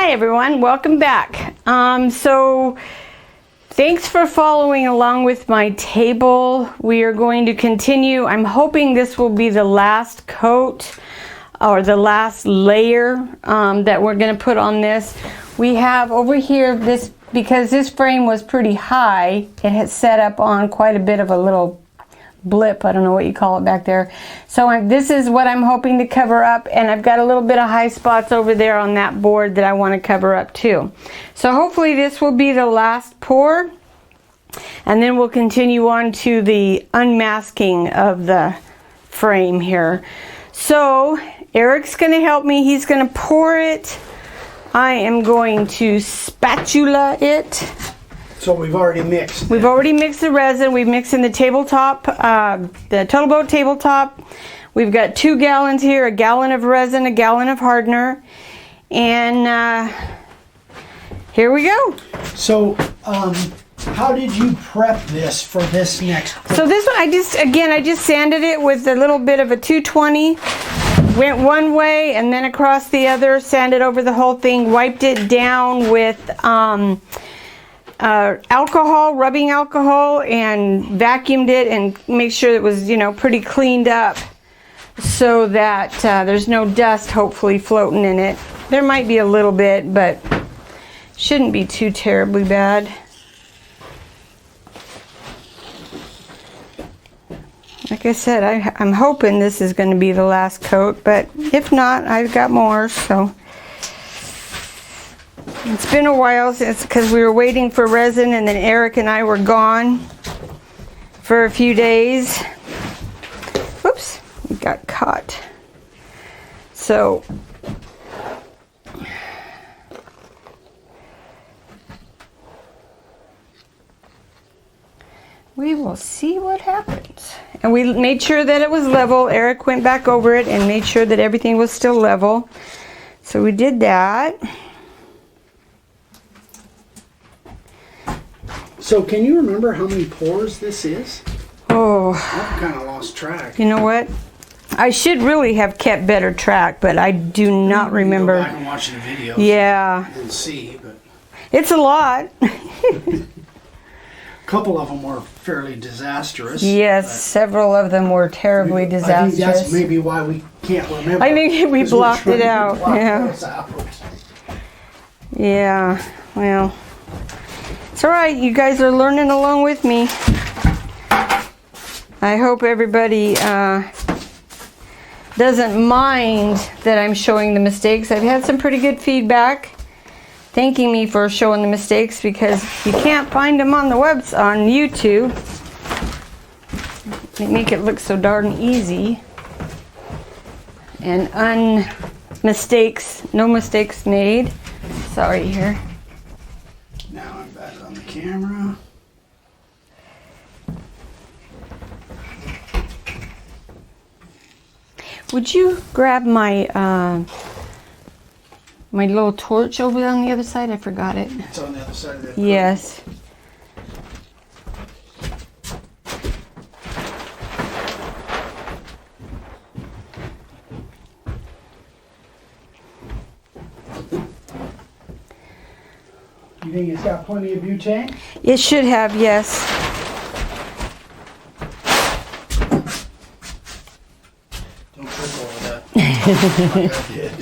Hi everyone, welcome back. So thanks for following along with my table. We are going to continue. I'm hoping this will be the last coat or the last layer that we're going to put on this. We have over here this, because this frame was pretty high, it has set up on quite a bit of a little blip, I don't know what you call it back there. So this is what I'm hoping to cover up, and I've got a little bit of high spots over there on that board that I want to cover up too. So hopefully this will be the last pour, and then we'll continue on to the unmasking of the frame here. So Eric's going to help me. He's going to pour it. I am going to spatula it. So we've already mixed. We've already mixed the resin. We've mixed in the tabletop, the Total Boat tabletop. We've got 2 gallons here, a gallon of resin, a gallon of hardener, and here we go. So, how did you prep this for this next? So this one, I just sanded it with a little bit of a 220. Went one way and then across the other, sanded over the whole thing, wiped it down with alcohol, rubbing alcohol, and vacuumed it and make sure it was, pretty cleaned up so that there's no dust hopefully floating in it. There might be a little bit, but shouldn't be too terribly bad. Like I said, I'm hoping this is going to be the last coat, but if not, I've got more, so. It's been a while since, because we were waiting for resin, and then Eric and I were gone for a few days. Whoops, we got caught. So we will see what happens. And we made sure that it was level. Eric went back over it and made sure that everything was still level. So we did that. So can you remember how many pours this is? Oh, I've kind of lost track. You know what? I should really have kept better track, but I do not remember. Go back and watch the videos. Yeah. And see, but It's a lot. a couple of them were fairly disastrous. Yes, several of them were terribly disastrous. I think that's maybe why we can't remember. I think we blocked it out. Yeah. Yeah. Well, it's all right. You guys are learning along with me. I hope everybody doesn't mind that I'm showing the mistakes. I've had some pretty good feedback thanking me for showing the mistakes, because you can't find them on the webs on YouTube. They make it look so darn easy, and no mistakes made. Sorry here. Now I'm back on the camera. Would you grab my my little torch over on the other side? I forgot it. It's on the other side of that. Yes. You think it's got plenty of butane? It should have, yes. Don't trip over that. Like I did.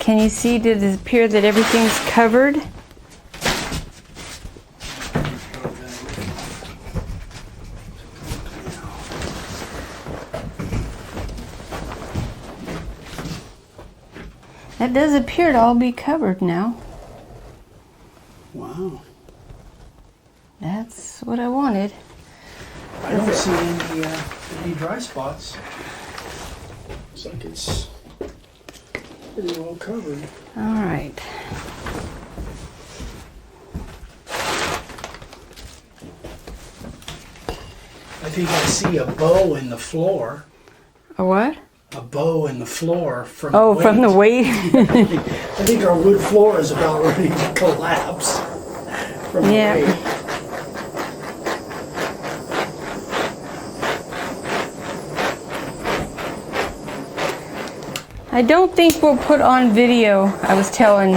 Can you see, did it appear that everything's covered? That does appear to all be covered now. Wow. That's what I wanted. I don't see any dry spots. Looks like it's pretty well covered. All right. I think I see a bow in the floor. A what? A bow in the floor from Oh, the weight. from the weight? I think our wood floor is about ready to collapse from the weight. I don't think we'll put on video. I was telling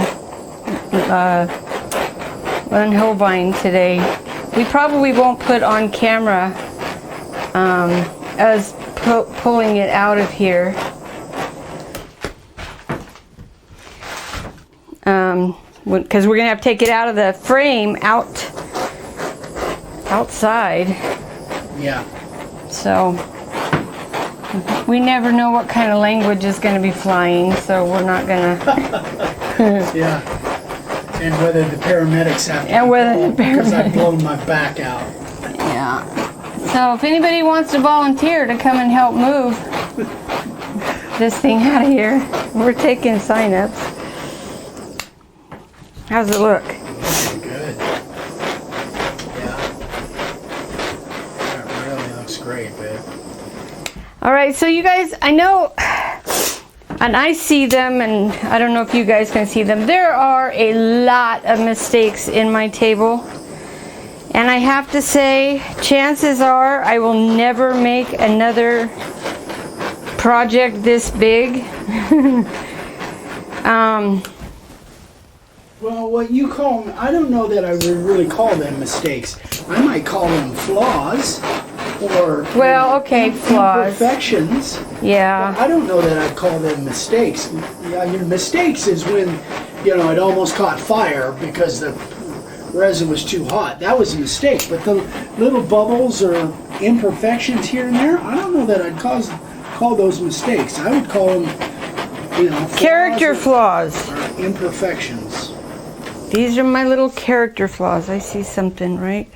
Len Holbein today. We probably won't put on camera as pulling it out of here. Because we're gonna have to take it out of the frame outside. Yeah. So we never know what kind of language is going to be flying, so we're not going to. Yeah. And whether the paramedics have to. And whether the because I've paramedics. blown my back out. Yeah. So if anybody wants to volunteer to come and help move this thing out of here, we're taking sign-ups. How's it look? Good. Yeah. That really looks great, babe. All right, so you guys, I know, and I see them, and I don't know if you guys can see them. There are a lot of mistakes in my table. And I have to say, chances are I will never make another project this big. Well, what you call them, I don't know that I would really call them mistakes. I might call them flaws or Okay, flaws. imperfections. Yeah. I don't know that I'd call them mistakes. Yeah, your mistakes is when, it almost caught fire because the resin was too hot. That was a mistake. But the little bubbles or imperfections here and there, I don't know that I'd call those mistakes. I would call them, Character flaws. or imperfections. These are my little character flaws. I see something right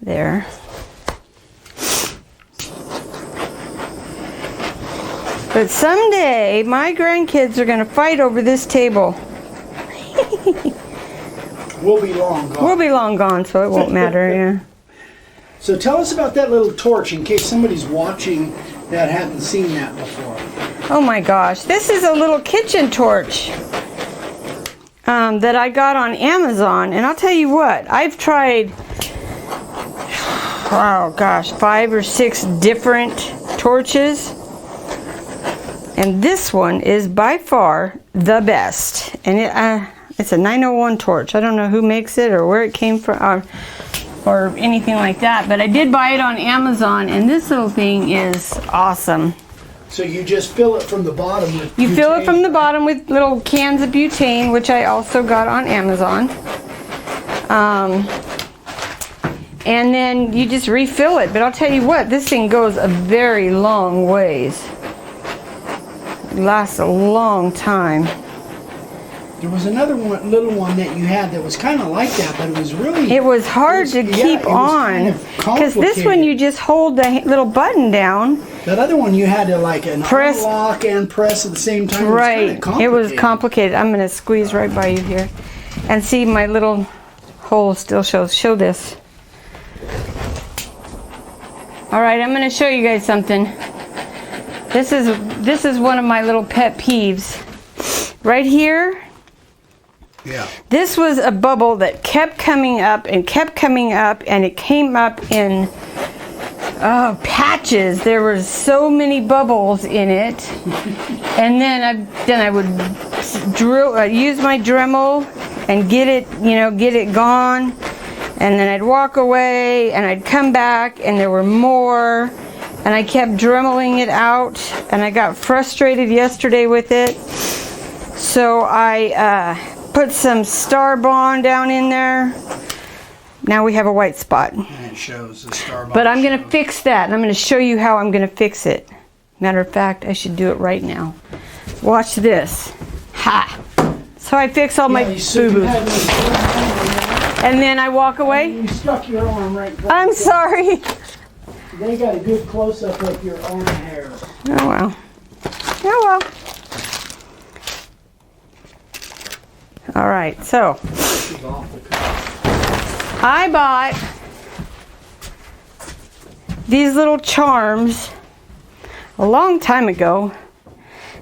there. But someday, my grandkids are going to fight over this table. We'll be long gone. We'll be long gone, so it won't matter, yeah. So tell us about that little torch in case somebody's watching that hadn't seen that before. Oh my gosh, this is a little kitchen torch that I got on Amazon. And I'll tell you what, I've tried, 5 or 6 different torches. And this one is by far the best. And it's a 901 torch. I don't know who makes it or where it came from or anything like that. But I did buy it on Amazon, and this little thing is awesome. So you just fill it from the bottom with You fill it butane. from the bottom with little cans of butane, which I also got on Amazon. And then you just refill it. But I'll tell you what, this thing goes a very long ways. It lasts a long time. There was another little one that you had that was kind of like that, but it was really... It was hard to keep on. Because this one you just hold the little button down. That other one you had to Press. unlock and press at the same time. Right. It was complicated. I'm going to squeeze right by you here. And see, my little hole still shows. Show this. All right, I'm going to show you guys something. This is one of my little pet peeves. Right here. Yeah. This was a bubble that kept coming up and kept coming up, and it came up in patches. There were so many bubbles in it. And then I would use my Dremel and get it gone. And then I'd walk away and I'd come back and there were more. And I kept Dremeling it out, and I got frustrated yesterday with it. So I put some Star Bond down in there. Now we have a white spot. And it shows the star. But I'm going to fix that, and I'm going to show you how I'm going to fix it. Matter of fact, I should do it right now. Watch this. Ha! So I fix all my boo-boos. And then I walk away. You stuck your arm right there. I'm sorry. They got a good close-up of your arm hair. Oh well. Oh well. All right, so I bought these little charms a long time ago.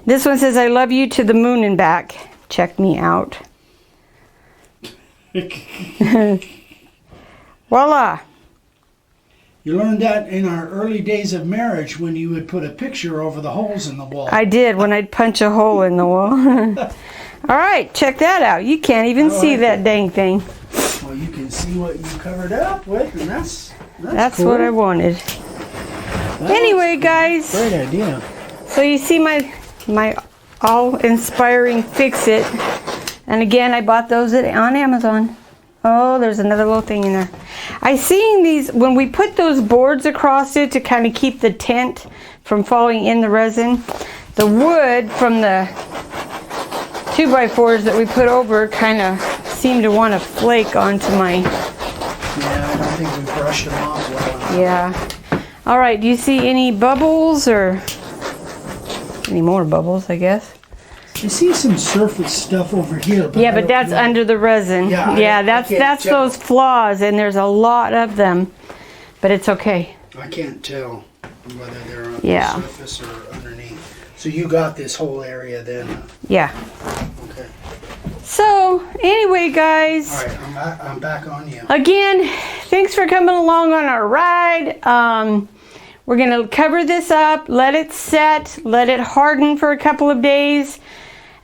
This one says, "I love you to the moon and back. Check me out." Voila. You learned that in our early days of marriage when you would put a picture over the holes in the wall. I did when I'd punch a hole in the wall. All right, check that out. You can't even see that dang thing. Well, you can see what you covered up with, and that's cool. What I wanted. Anyway, guys. Great idea. So you see my all-inspiring fix-it. And again, I bought those on Amazon. Oh, there's another little thing in there. I seen these, when we put those boards across it to kind of keep the tent from falling in the resin, the wood from the 2x4s that we put over kind of seemed to want to flake onto my... Yeah, I don't think we brushed them off well enough. Yeah. All right, do you see any bubbles or any more bubbles, I guess? You see some surface stuff over here. But yeah, but that's under the resin. Yeah, that's those flaws, and there's a lot of them, but it's okay. I can't tell whether they're on Yeah. the surface or underneath. So you got this whole area then? Yeah. Okay. So, anyway, guys. All right, I'm back on you. Again, thanks for coming along on our ride. We're going to cover this up, let it set, let it harden for a couple of days,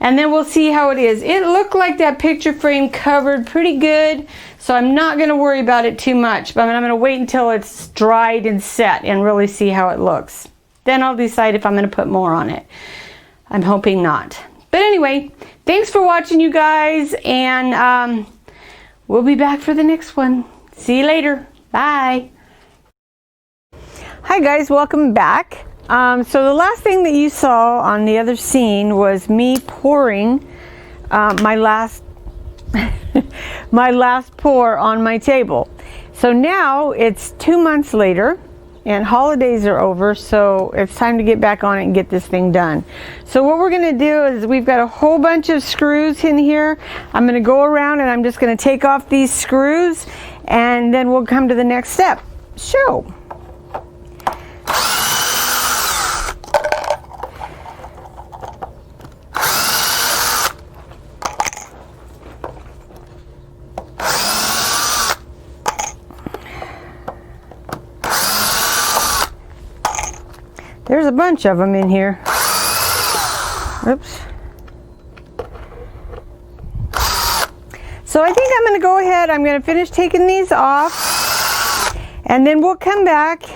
and then we'll see how it is. It looked like that picture frame covered pretty good, so I'm not going to worry about it too much, but I'm going to wait until it's dried and set and really see how it looks. Then I'll decide if I'm going to put more on it. I'm hoping not. But anyway, thanks for watching, you guys, and we'll be back for the next one. See you later. Bye. Hi guys, welcome back. So the last thing that you saw on the other scene was me pouring my last my last pour on my table. So now it's 2 months later and holidays are over, so it's time to get back on it and get this thing done. So what we're going to do is we've got a whole bunch of screws in here. I'm going to go around and I'm just going to take off these screws, and then we'll come to the next step. Show. There's a bunch of them in here. Oops. So I think I'm going to go ahead, I'm going to finish taking these off, and then we'll come back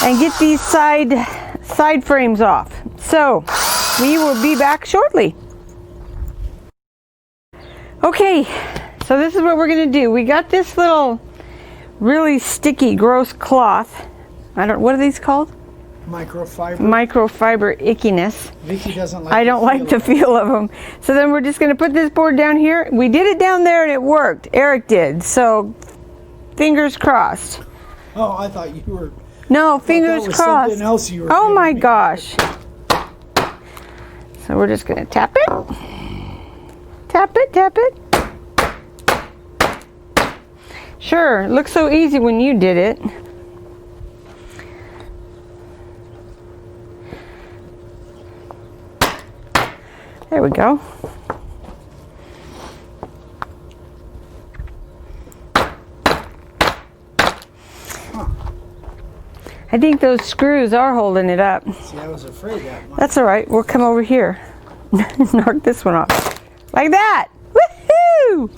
and get these side frames off. So we will be back shortly. Okay, so this is what we're going to do. We got this little really sticky, gross cloth. What are these called? Microfiber ickiness. Vicki doesn't like I don't like the feel of them. So then we're just going to put this board down here. We did it down there and it worked. Eric did. So fingers crossed. Oh, I thought you were... No, fingers crossed. Something else you were Oh my doing. gosh. So we're just going to tap it. Tap it, tap it. Sure, it looks so easy when you did it. There we go. I think those screws are holding it up. See, I was afraid that might... That's all right. We'll come over here. Knock this one off. Like that. Woohoo!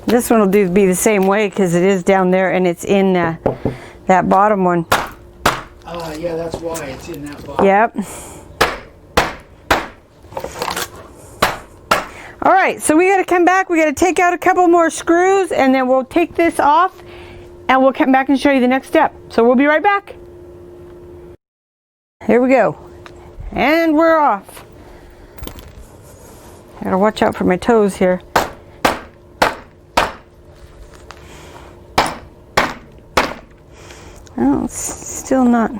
This one will be the same way because it is down there and it's in that bottom one. Yeah, that's why it's in that bottom. Yep. All right, so we got to come back. We got to take out a couple more screws, and then we'll take this off, and we'll come back and show you the next step. So we'll be right back. Here we go. And we're off. Gotta watch out for my toes here. Oh, it's still not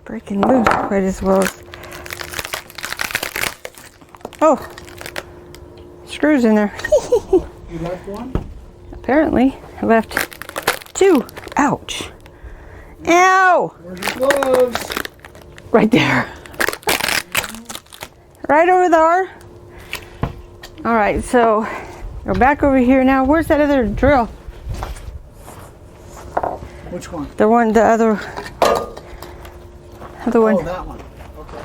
breaking loose quite as well as... Oh, screws in there. You left one? Apparently, I left two. Ouch. Ow! Where's your gloves? right there. Right over there. All right, so we're back over here now. Where's that other drill? Which one? The one, the other one. Oh, that one. Okay.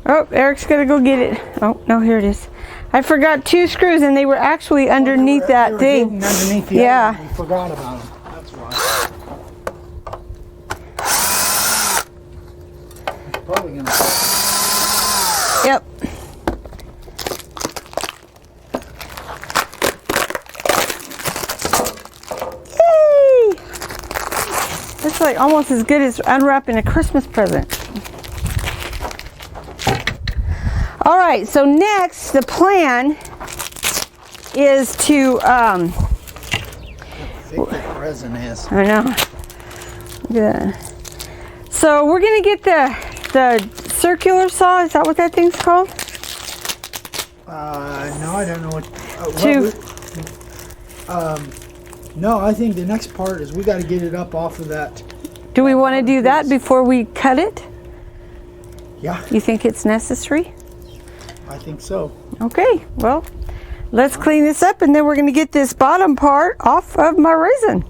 Oh, Eric's gonna go get it. Oh, no, here it is. I forgot 2 screws and they were actually underneath that thing. Underneath the yeah. other one. We forgot about them. That's why. Probably gonna. Yep. Yay! That's like almost as good as unwrapping a Christmas present. All right, so next the plan is to Thick that resin is. I know. Yeah. So we're gonna get the circular saw. Is that what that thing's called? No, I don't know what. No, I think the next part is we got to get it up off of that. Do we want to do that before we cut it? Yeah, You think it's necessary? I think so. Okay, well, let's clean this up and then we're going to get this bottom part off of my resin.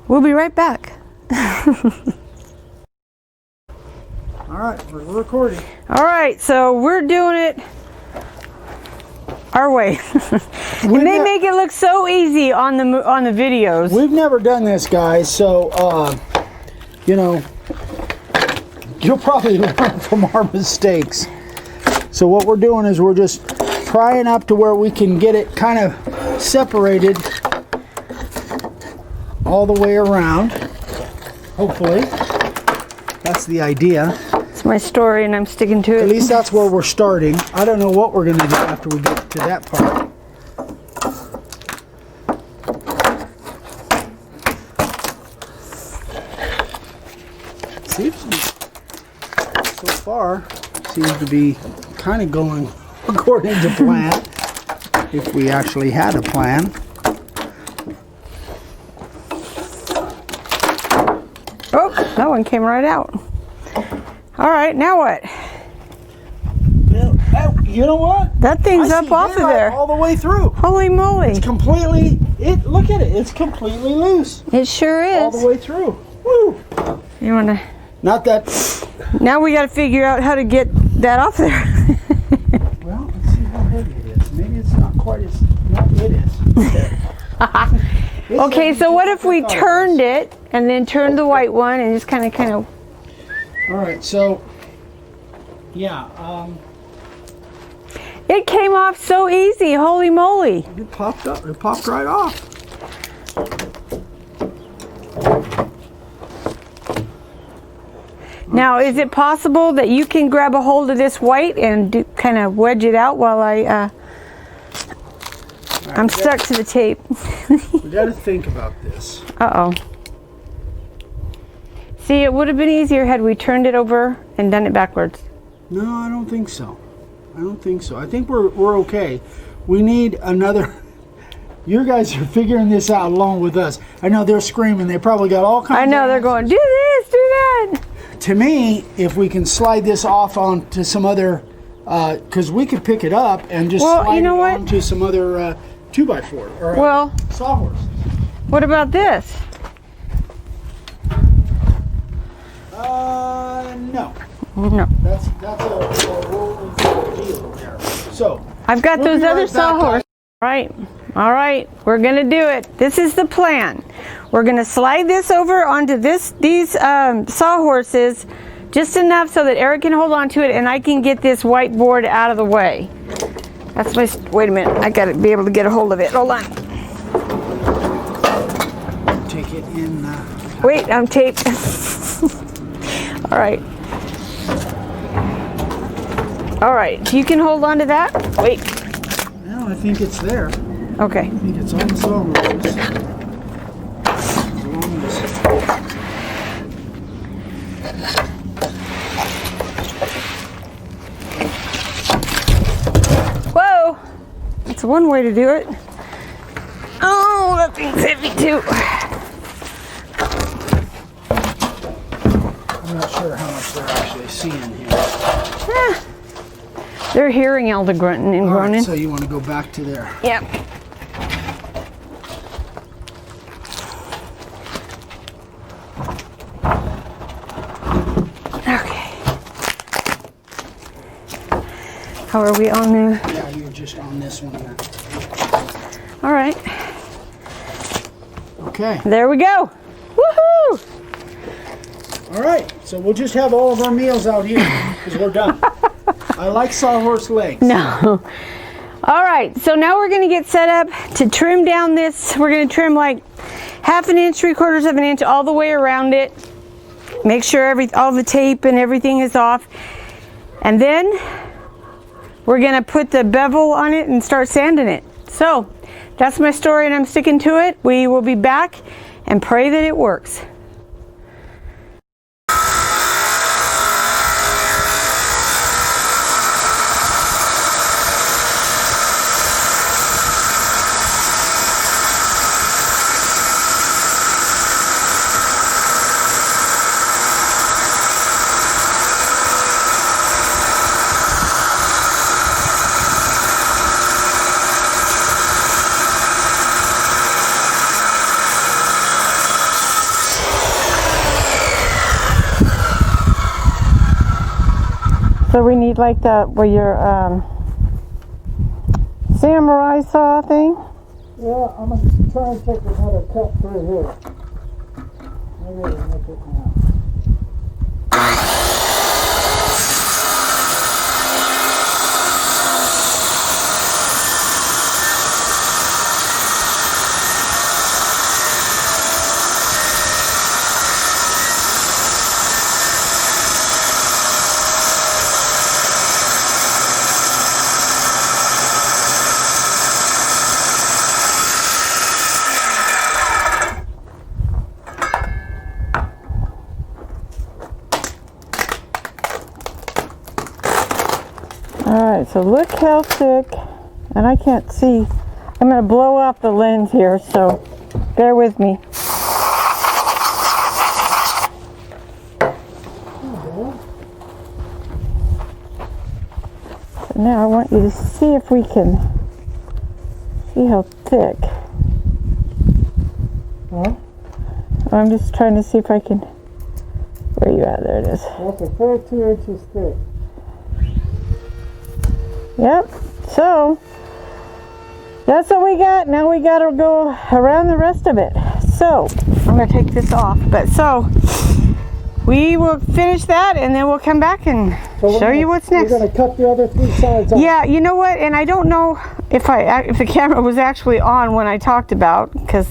We'll be right back. All right, we're recording. All right, so we're doing it our way. And they make it look so easy on the videos. We've never done this, guys, so you know, you'll probably learn from our mistakes. So what we're doing is we're just prying up to where we can get it kind of separated all the way around. Hopefully, that's the idea. It's my story and I'm sticking to it. At least that's where we're starting. I don't know what we're going to do after we get to that part. So far, seems to be kind of going according to plan, if we actually had a plan. Oh, that one came right out. All right, now what? Well, you know what? That thing's up off of there. All the way through. Holy moly. It's completely, look at it, it's completely loose. It sure is. All the way through. Woo! You want to... Not that... Now we got to figure out how to get that off there. Well, let's see how heavy it is. Maybe it's not quite as... No, it is. Okay, so what if we turned it and then turned the white one and just kind of... All right, so... Yeah, It came off so easy, holy moly. it popped up. It popped right off. Now, is it possible that you can grab a hold of this white and kind of wedge it out while I'm stuck to the tape? We got to think about this. Uh-oh. See, it would have been easier had we turned it over and done it backwards. No, I don't think so. I don't think so. I think we're okay. We need another... You guys are figuring this out along with us. I know they're screaming. They probably got all kinds I know, they're going, do this, do that. To me, if we can slide this off onto some other... Because we could pick it up and just slide it onto some other 2x4 or sawhorse. What about this? No. No. That's a rolling deal there. So I've got those other sawhorses. All right, we're gonna do it. This is the plan. We're gonna slide this over onto these sawhorses just enough so that Eric can hold on to it and I can get this whiteboard out of the way. That's my, wait a minute, I gotta be able to get a hold of it. Hold on. Take it in. Wait, I'm taped. All right. All right, you can hold on to that. Wait. No, I think it's there. Okay. I think it's on the sawhorses. Whoa! That's one way to do it. Oh, that thing's heavy too. I'm not sure sure how much they're actually seeing here. They're hearing all the grunting and All groaning. right, so you want to go back to there. Yep. Okay. How are we on there? Yeah, you're just on this one there. All right. Okay. There we go. Woohoo! All right, so we'll just have all of our meals out here because we're done. I like sawhorse legs. No. All right, so now we're going to get set up to trim down this. We're going to trim like 1/2 inch, 3/4 of an inch all the way around it. Make sure all the tape and everything is off. And then we're going to put the bevel on it and start sanding it. So that's my story and I'm sticking to it. We will be back and pray that it works. So we need like the, your samurai saw thing? Yeah, I'm going to try and take another cut through here. Maybe it'll make it now. Alright, so look how thick, and I can't see. I'm going to blow off the lens here, so bear with me. So now I want you to see if we can see how thick. Huh? I'm just trying to see if I can, where are you at? There it is. That's a fair 2 inches thick. Yep, so that's what we got. Now we got to go around the rest of it. So I'm going to take this off. But so we will finish that and then we'll come back and show you what's next. We're going to cut the other 3 sides off. Yeah, you know what? And I don't know if the camera was actually on when I talked about, because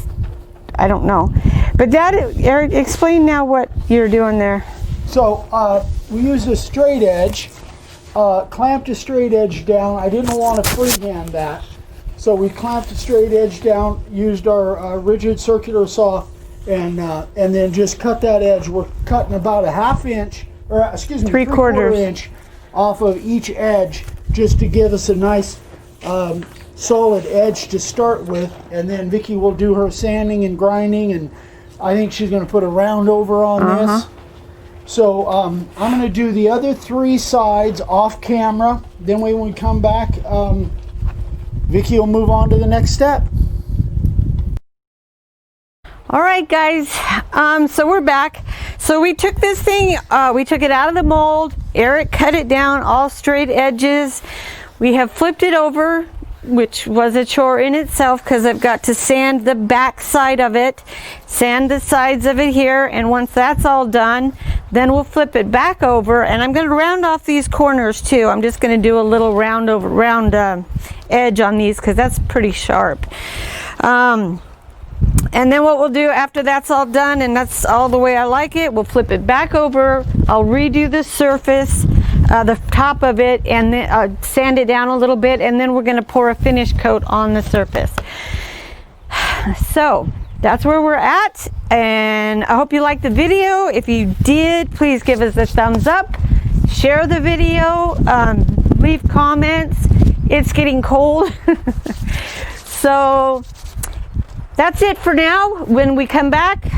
I don't know. But Dad, Eric, explain now what you're doing there. So we used a straight edge. Clamped a straight edge down. I didn't want to freehand that, so we clamped a straight edge down, used our rigid circular saw, and then just cut that edge. We're cutting about a 1/2 inch, or excuse me, 3/4 inch off of each edge, just to give us a nice solid edge to start with. And then Vicki will do her sanding and grinding, and I think she's going to put a round over on this. So I'm going to do the other 3 sides off camera. Then when we come back, Vicki will move on to the next step. All right, guys. So we're back. So we took this thing, we took it out of the mold. Eric cut it down, all straight edges. We have flipped it over, which was a chore in itself because I've got to sand the back side of it, sand the sides of it here, and once that's all done, then we'll flip it back over, and I'm going to round off these corners too. I'm just going to do a little round edge on these because that's pretty sharp. And then what we'll do after that's all done, and that's all the way I like it, we'll flip it back over. I'll redo the surface, the top of it, and then sand it down a little bit, and then we're going to pour a finish coat on the surface. So that's where we're at, and I hope you liked the video. If you did, please give us a thumbs up, share the video, leave comments. It's getting cold. So that's it for now. When we come back,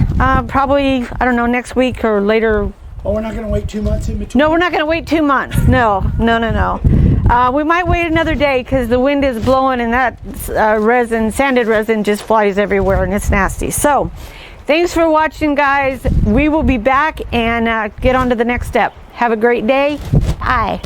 probably, I don't know, next week or later Oh, we're not going to wait 2 months in between? No, we're not going to wait 2 months. No. We might wait another day because the wind is blowing and that resin, sanded resin, just flies everywhere and it's nasty. So, thanks for watching, guys. We will be back and get on to the next step. Have a great day. Bye.